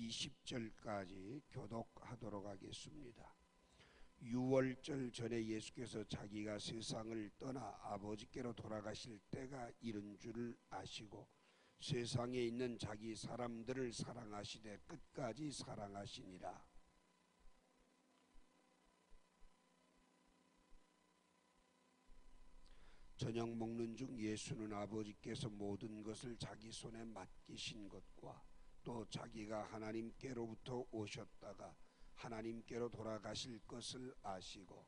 20절까지 교독하도록 하겠습니다. 유월절 전에 예수께서 자기가 세상을 떠나 아버지께로 돌아가실 때가 이른 줄 아시고 세상에 있는 자기 사람들을 사랑하시되 끝까지 사랑하시니라. 저녁 먹는 중 예수는 아버지께서 모든 것을 자기 손에 맡기신 것과 또 자기가 하나님께로부터 오셨다가 하나님께로 돌아가실 것을 아시고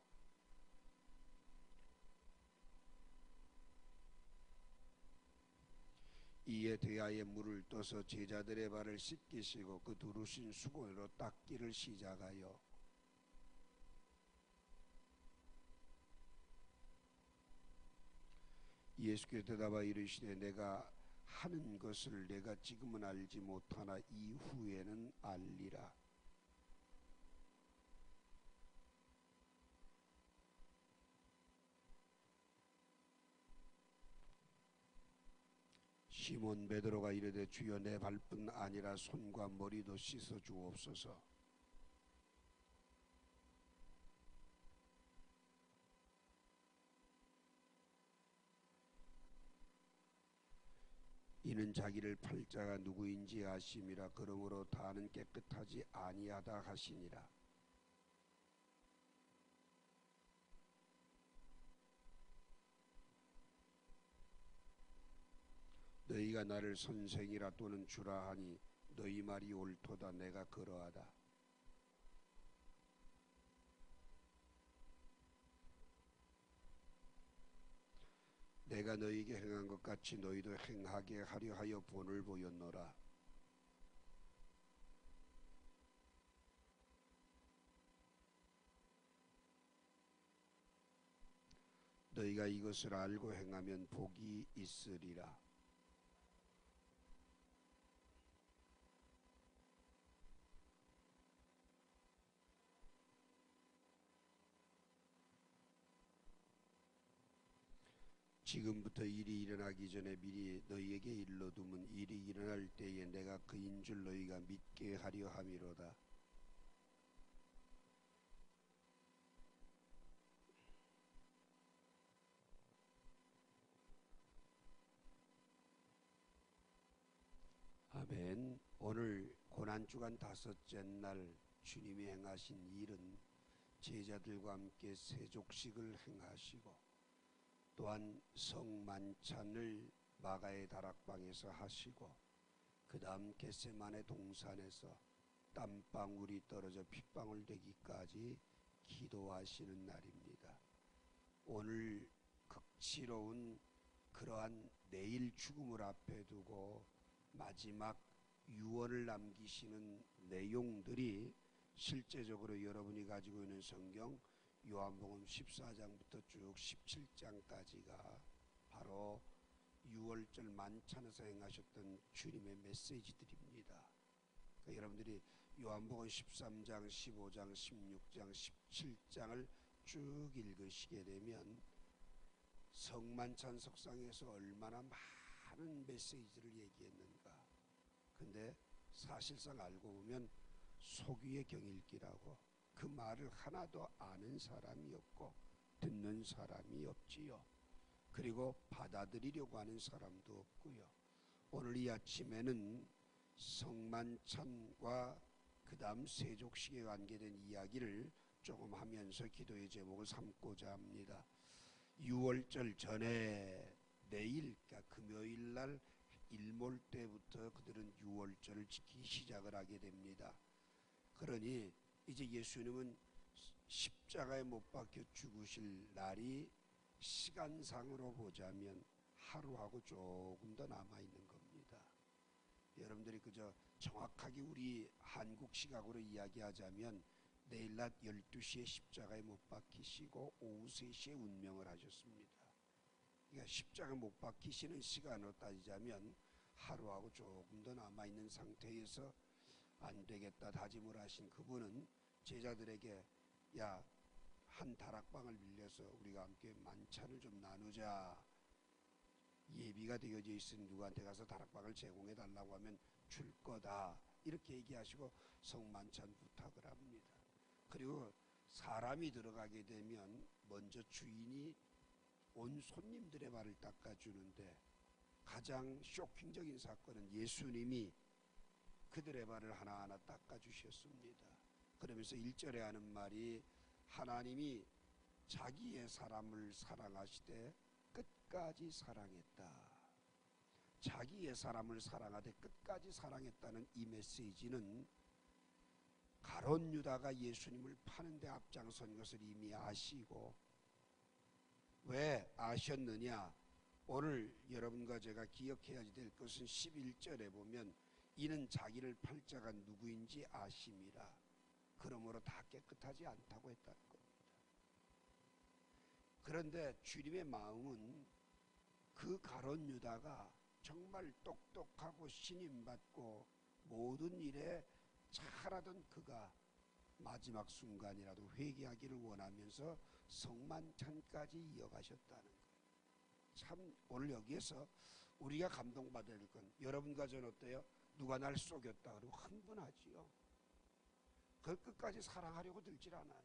이에 대하여 물을 떠서 제자들의 발을 씻기시고 그 두르신 수건으로 닦기를 시작하여 예수께서 대답하여 이르시되 내가 하는 것을 내가 지금은 알지 못하나 이후에는 알리라. 시몬 베드로가 이르되 주여 내 발뿐 아니라 손과 머리도 씻어 주옵소서. 이는 자기를 팔 자가 누구인지 아심이라. 그러므로 다는 깨끗하지 아니하다 하시니라. 너희가 나를 선생이라 또는 주라 하니 너희 말이 옳도다. 내가 그러하다. 내가 너희에게 행한 것 같이 너희도 행하게 하려 하여 본을 보였노라. 너희가 이것을 알고 행하면 복이 있으리라. 지금부터 일이 일어나기 전에 미리 너희에게 일러두면 일이 일어날 때에 내가 그인 줄 너희가 믿게 하려 함이로다. 아멘. 오늘 고난주간 다섯째 날 주님이 행하신 일은 제자들과 함께 세족식을 행하시고 또한 성만찬을 마가의 다락방에서 하시고 그 다음 겟세마네 동산에서 땀방울이 떨어져 핏방울 되기까지 기도하시는 날입니다. 오늘 극치로운 그러한 내일 죽음을 앞에 두고 마지막 유언을 남기시는 내용들이 실제적으로 여러분이 가지고 있는 성경 요한복음 14장부터 쭉 17장까지가 바로 유월절 만찬에서 행하셨던 주님의 메시지들입니다. 그러니까 여러분들이 요한복음 13장, 15장, 16장, 17장을 쭉 읽으시게 되면 성만찬 석상에서 얼마나 많은 메시지를 얘기했는가. 근데 사실상 알고 보면 소귀의 경일기라고 그 말을 하나도 아는 사람이 없고 듣는 사람이 없지요. 그리고 받아들이려고 하는 사람도 없고요. 오늘 이 아침에는 성만찬과 그 다음 세족식에 관계된 이야기를 조금 하면서 기도의 제목을 삼고자 합니다. 6월절 전에 내일, 그러니까 금요일날 일몰 때부터 그들은 6월절을 지키기 시작을 하게 됩니다. 그러니 이제 예수님은 십자가에 못 박혀 죽으실 날이 시간상으로 보자면 하루하고 조금 더 남아있는 겁니다. 여러분들이 그저 정확하게 우리 한국 시각으로 이야기하자면 내일 낮 12시에 십자가에 못 박히시고 오후 3시에 운명을 하셨습니다. 그러니까 십자가에 못 박히시는 시간으로 따지자면 하루하고 조금 더 남아있는 상태에서 안 되겠다 다짐을 하신 그분은 제자들에게 야, 한 다락방을 빌려서 우리가 함께 만찬을 좀 나누자. 예비가 되어져 있으니 누구한테 가서 다락방을 제공해 달라고 하면 줄 거다. 이렇게 얘기하시고 성만찬 부탁을 합니다. 그리고 사람이 들어가게 되면 먼저 주인이 온 손님들의 발을 닦아주는데 가장 쇼킹적인 사건은 예수님이 그들의 발을 하나하나 닦아주셨습니다. 그러면서 1절에 하는 말이 하나님이 자기의 사람을 사랑하시되 끝까지 사랑했다. 자기의 사람을 사랑하되 끝까지 사랑했다는 이 메시지는 가룟 유다가 예수님을 파는데 앞장선 것을 이미 아시고, 왜 아셨느냐? 오늘 여러분과 제가 기억해야 될 것은 11절에 보면 이는 자기를 팔 자가 누구인지 아심이라 그러므로 다 깨끗하지 않다고 했다는 겁니다. 그런데 주님의 마음은 그 가룟 유다가 정말 똑똑하고 신임받고 모든 일에 잘하던 그가 마지막 순간이라도 회개하기를 원하면서 성만찬까지 이어가셨다는 거예요. 참 오늘 여기에서 우리가 감동받아야 될 건, 여러분과 저는 어때요? 누가 날 속였다 그러고 흥분하지요. 그걸 끝까지 사랑하려고 들질 않아요.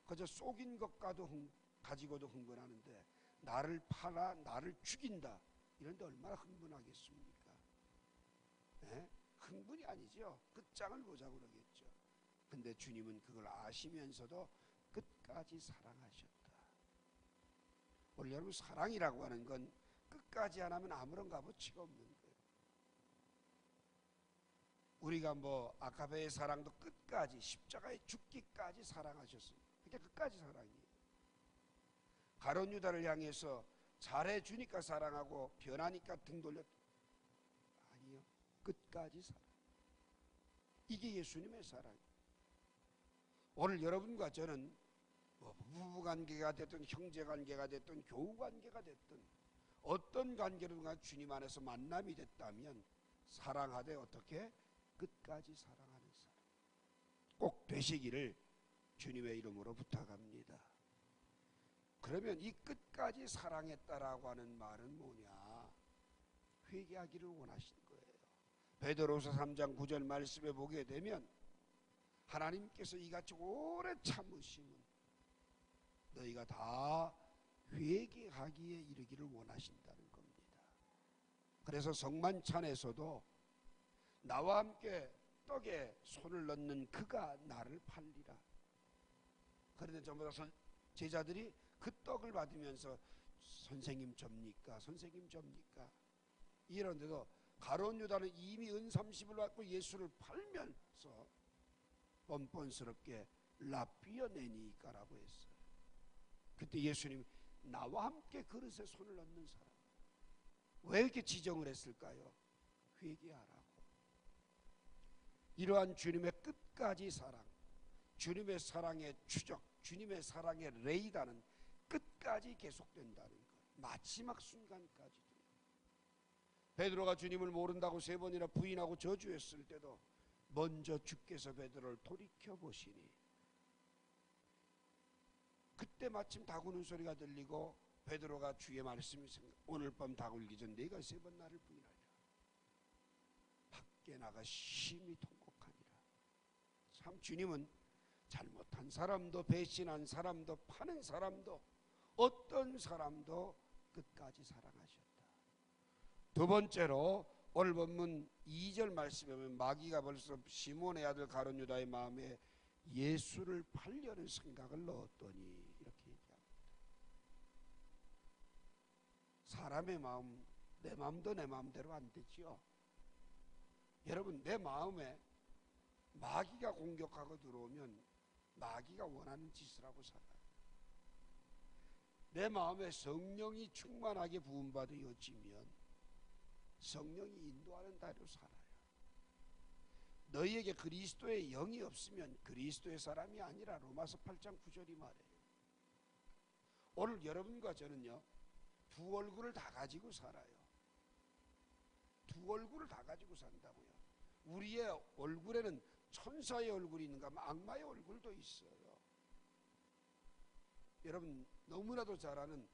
그저 속인 것과도 가지고도 흥분하는데 나를 팔아 나를 죽인다 이런데 얼마나 흥분하겠습니까? 네? 흥분이 아니죠. 끝장을 보자고 그러겠죠. 근데 주님은 그걸 아시면서도 끝까지 사랑하셨다. 오늘 여러분, 사랑이라고 하는 건 끝까지 안 하면 아무런 값어치가 없는 거예요. 우리가 아가베의 사랑도 끝까지 십자가에 죽기까지 사랑하셨습니다. 그게 끝까지 사랑이에요. 가룟 유다를 향해서 잘해주니까 사랑하고 변하니까 등 돌렸, 아니요, 끝까지 사랑. 이게 예수님의 사랑이에요. 오늘 여러분과 저는 부부관계가 됐든 형제관계가 됐든 교우관계가 됐든 어떤 관계로든가 주님 안에서 만남이 됐다면 사랑하되 어떻게? 끝까지 사랑하는 사람 꼭 되시기를 주님의 이름으로 부탁합니다. 그러면 이 끝까지 사랑했다라고 하는 말은 뭐냐? 회개하기를 원하신 거예요. 베드로서 3장 9절 말씀에 보게 되면 하나님께서 이같이 오래 참으심은 너희가 다 회개하기에 이르기를 원하신다는 겁니다. 그래서 성만찬에서도 나와 함께 떡에 손을 넣는 그가 나를 팔리라. 그런데 전부 다 제자들이 그 떡을 받으면서 선생님 접니까? 선생님 접니까? 이런데도 가룟 유다는 이미 은30을 받고 예수를 팔면서 뻔뻔스럽게 라삐어내니까라고 했어요. 그때 예수님 나와 함께 그릇에 손을 넣는 사람, 왜 이렇게 지정을 했을까요? 회개하라고. 이러한 주님의 끝까지 사랑, 주님의 사랑의 추적, 주님의 사랑의 레이다는 끝까지 계속된다는 것. 마지막 순간까지도. 베드로가 주님을 모른다고 3번이나 부인하고 저주했을 때도 먼저 주께서 베드로를 돌이켜보시니 그때 마침 닭 우는 소리가 들리고 베드로가 주의 말씀이 오늘 밤 닭 울기 전 네가 3번 나를 부인하리라. 밖에 나가 심히 통곡하니라. 참 주님은 잘못한 사람도 배신한 사람도 파는 사람도 어떤 사람도 끝까지 사랑하셨다. 두 번째로 오늘 본문 2절 말씀에 보면 마귀가 벌써 시몬의 아들 가룟 유다의 마음에 예수를 팔려는 생각을 넣었더니 이렇게 얘기합니다. 사람의 마음, 내 마음도 내 마음대로 안 되지요. 여러분, 내 마음에 마귀가 공격하고 들어오면 마귀가 원하는 짓을 하고 살아요. 내 마음에 성령이 충만하게 부음받아지면 성령이 인도하는 대로 살아요. 너희에게 그리스도의 영이 없으면 그리스도의 사람이 아니라 로마서 8장 9절이 말해요. 오늘 여러분과 저는요, 두 얼굴을 다 가지고 살아요. 두 얼굴을 다 가지고 산다고요. 우리의 얼굴에는 천사의 얼굴이 있는가 하면 악마의 얼굴도 있어요. 여러분 너무나도 잘 아는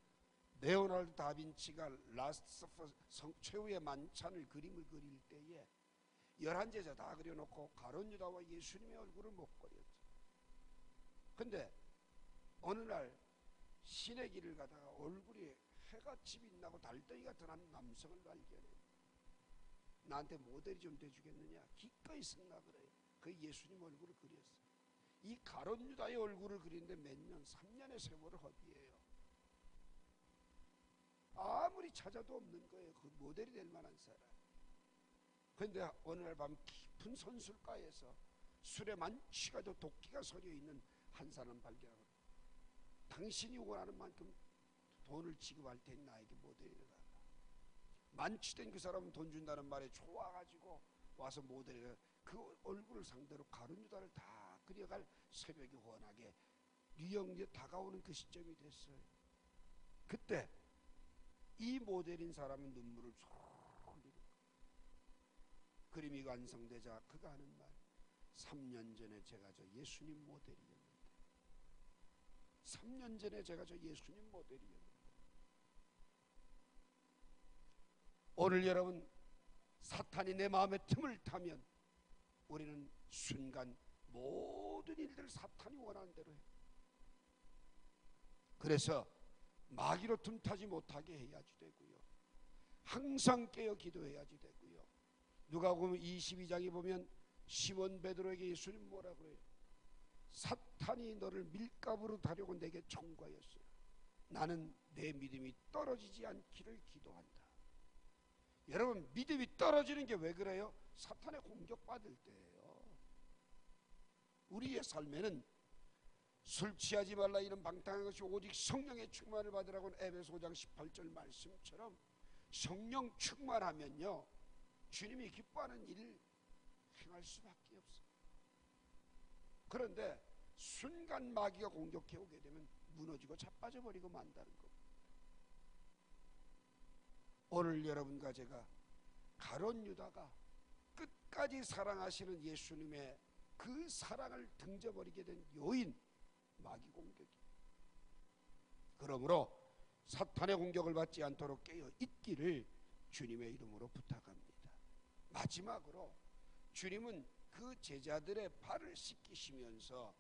레오나르도 다빈치가 라스트 서퍼 최후의 만찬을 그림을 그릴 때에 11제자 다 그려놓고 가룟 유다와 예수님의 얼굴을 못 그렸죠. 근데 어느 날 신의 길을 가다가 얼굴이 해같이 빛나고 달덩이가 드는 남성을 발견해. 나한테 모델이 좀 돼주겠느냐? 기꺼이 쓴다 그래요. 그 예수님 얼굴을 그렸어. 이 가룟 유다의 얼굴을 그리는데 몇 년, 3년의 세월을 허비해요. 아무리 찾아도 없는 거예요. 그 모델이 될 만한 사람. 그런데 어느 날 밤 깊은 선술가에서 술에 만취가 돼 도끼가 서려 있는 한 사람 발견하고, 당신이 원하는 만큼 돈을 지급할 테니 나에게 모델을 가라. 만취된 그 사람은 돈 준다는 말에 좋아가지고 와서 모델을, 그 얼굴을 상대로 가룟 유다를 다 그려갈 새벽이 훤하게 뉴욕에 다가오는 그 시점이 됐어요. 그때 이 모델인 사람은 눈물을 쭉 흘리고, 그림이 완성되자 그가 하는 말, 3년 전에 제가 저 예수님 모델이었는데, 3년 전에 제가 저 예수님 모델이었는데. 오늘 여러분, 사탄이 내 마음에 틈을 타면 우리는 순간 모든 일들을 사탄이 원하는 대로 해요. 그래서 마귀로 틈타지 못하게 해야지 되고요, 항상 깨어 기도해야지 되고요. 누가복음 22장에 보면 시몬 베드로에게 예수님 뭐라 그래요? 사탄이 너를 밀가부로 다려고 내게 청구하였어요. 나는 내 믿음이 떨어지지 않기를 기도한다. 여러분, 믿음이 떨어지는 게 왜 그래요? 사탄의 공격받을 때예요. 우리의 삶에는 술 취하지 말라 이런 방탕한 것이 오직 성령의 충만을 받으라고는 에베소 5장 18절 말씀처럼 성령 충만하면요, 주님이 기뻐하는 일을 행할 수밖에 없어요. 그런데 순간 마귀가 공격해 오게 되면 무너지고 자빠져 버리고 만다는 겁니다. 오늘 여러분과 제가 가룟 유다가 끝까지 사랑하시는 예수님의 그 사랑을 등져버리게 된 요인, 마귀 공격이에요. 그러므로 사탄의 공격을 받지 않도록 깨어 있기를 주님의 이름으로 부탁합니다. 마지막으로 주님은 그 제자들의 발을 씻기시면서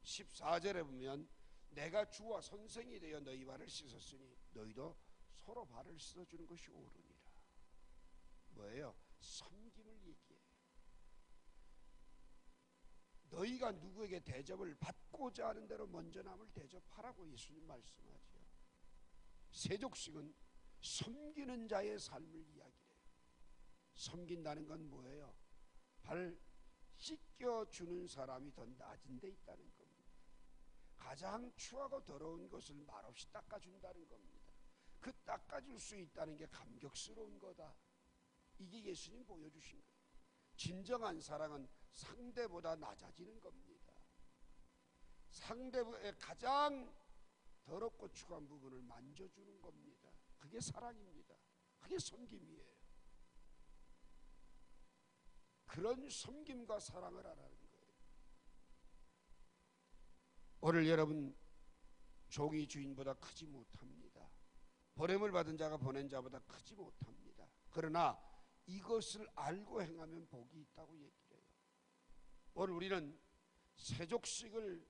14절에 보면 내가 주와 선생이 되어 너희 발을 씻었으니 너희도 서로 발을 씻어주는 것이 옳으니라. 뭐예요? 섬김을 얘기해요. 너희가 누구에게 대접을 받고자 하는 대로 먼저 남을 대접하라고 예수님 말씀하죠. 세족식은 섬기는 자의 삶을 이야기해요. 섬긴다는 건 뭐예요? 발 씻겨주는 사람이 더 낮은 데 있다는 겁니다. 가장 추하고 더러운 것을 말없이 닦아준다는 겁니다. 그 닦아줄 수 있다는 게 감격스러운 거다. 이게 예수님 보여주신 거예요. 진정한 사랑은 상대보다 낮아지는 겁니다. 상대의 가장 더럽고 추한 부분을 만져주는 겁니다. 그게 사랑입니다. 그게 섬김이에요. 그런 섬김과 사랑을 하라는 거예요. 오늘 여러분, 종이 주인보다 크지 못합니다. 보냄을 받은 자가 보낸 자보다 크지 못합니다. 그러나 이것을 알고 행하면 복이 있다고 얘기를 해요. 오늘 우리는 세족식을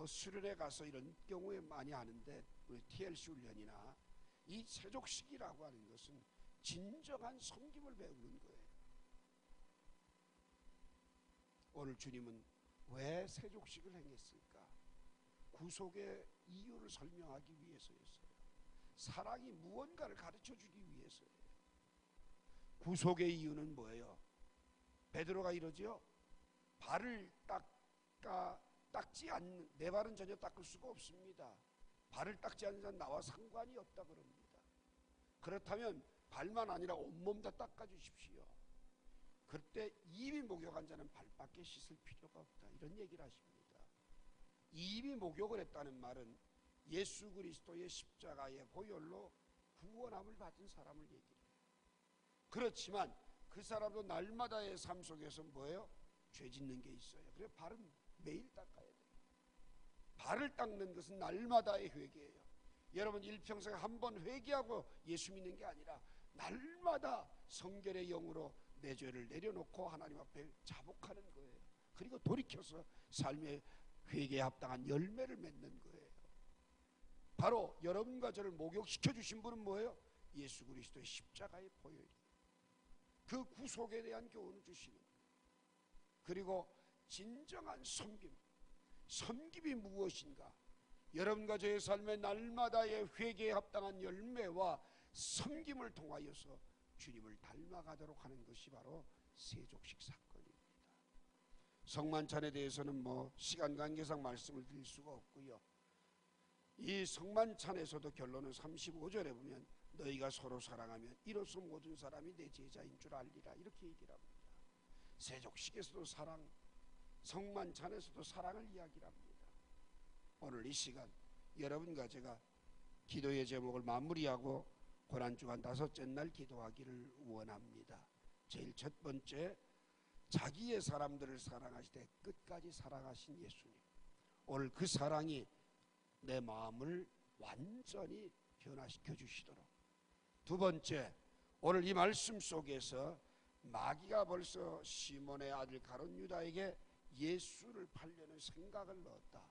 수련회 가서 이런 경우에 많이 하는데, 우리 TLC 훈련이나 이 세족식이라고 하는 것은 진정한 섬김을 배우는 거예요. 오늘 주님은 왜 세족식을 행했을까? 구속의 이유를 설명하기 위해서였어요. 사랑이 무언가를 가르쳐주기 위해서예요. 구속의 이유는 뭐예요? 베드로가 이러지요. 발을 닦지 않는, 내 발은 전혀 닦을 수가 없습니다. 발을 닦지 않는 자는 나와 상관이 없다 그럽니다. 그렇다면 발만 아니라 온몸 다 닦아주십시오. 그때 이미 목욕한 자는 발밖에 씻을 필요가 없다, 이런 얘기를 하십니다. 이미 목욕을 했다는 말은 예수 그리스도의 십자가의 보혈로 구원함을 받은 사람을 얘기해요. 그렇지만 그 사람도 날마다의 삶 속에서 뭐예요? 죄 짓는 게 있어요. 그래서 발은 매일 닦아야 돼요. 발을 닦는 것은 날마다의 회개예요. 여러분, 일평생 한 번 회개하고 예수 믿는 게 아니라 날마다 성결의 영으로 내 죄를 내려놓고 하나님 앞에 자복하는 거예요. 그리고 돌이켜서 삶의 회개에 합당한 열매를 맺는 거예요. 바로 여러분과 저를 목욕시켜 주신 분은 뭐예요? 예수 그리스도의 십자가의 보혈이에요. 그 구속에 대한 교훈을 주시는 거예요. 그리고 진정한 섬김, 섬김이 무엇인가? 여러분과 저의 삶의 날마다의 회개에 합당한 열매와 섬김을 통하여서 주님을 닮아가도록 하는 것이 바로 세족식 사건입니다. 성만찬에 대해서는 시간 관계상 말씀을 드릴 수가 없고요. 이 성만찬에서도 결론은 35절에 보면 너희가 서로 사랑하면 이로써 모든 사람이 내 제자인 줄 알리라, 이렇게 얘기를 합니다. 세족식에서도 사랑, 성만찬에서도 사랑을 이야기를 합니다. 오늘 이 시간 여러분과 제가 기도의 제목을 마무리하고 고난주간 다섯째 날 기도하기를 원합니다. 제일 첫 번째, 자기의 사람들을 사랑하시되 끝까지 사랑하신 예수님. 오늘 그 사랑이 내 마음을 완전히 변화시켜 주시도록. 두 번째, 오늘 이 말씀 속에서 마귀가 벌써 시몬의 아들 가룟 유다에게 예수를 팔려는 생각을 넣었다.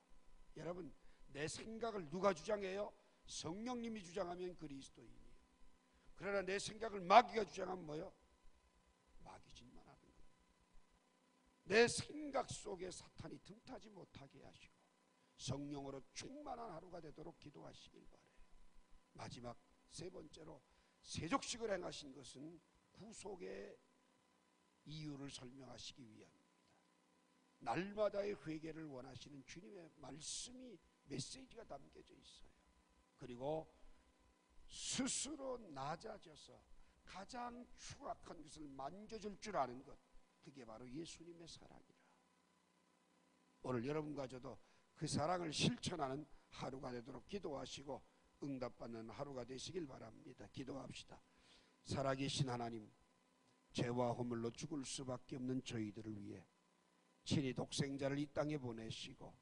여러분, 내 생각을 누가 주장해요? 성령님이 주장하면 그리스도인이에요. 그러나 내 생각을 마귀가 주장하면 뭐예요? 마귀 짓만 하는 거예요. 내 생각 속에 사탄이 틈타지 못하게 하시고 성령으로 충만한 하루가 되도록 기도하시길 바라요. 마지막 세 번째로, 세족식을 행하신 것은 구속의 이유를 설명하시기 위함입니다. 날마다의 회개를 원하시는 주님의 말씀이, 메시지가 담겨져 있어요. 그리고 스스로 낮아져서 가장 추악한 것을 만져줄 줄 아는 것, 그게 바로 예수님의 사랑이라. 오늘 여러분과 저도 그 사랑을 실천하는 하루가 되도록 기도하시고 응답받는 하루가 되시길 바랍니다. 기도합시다. 살아계신 하나님, 죄와 허물로 죽을 수밖에 없는 저희들을 위해 친히 독생자를 이 땅에 보내시고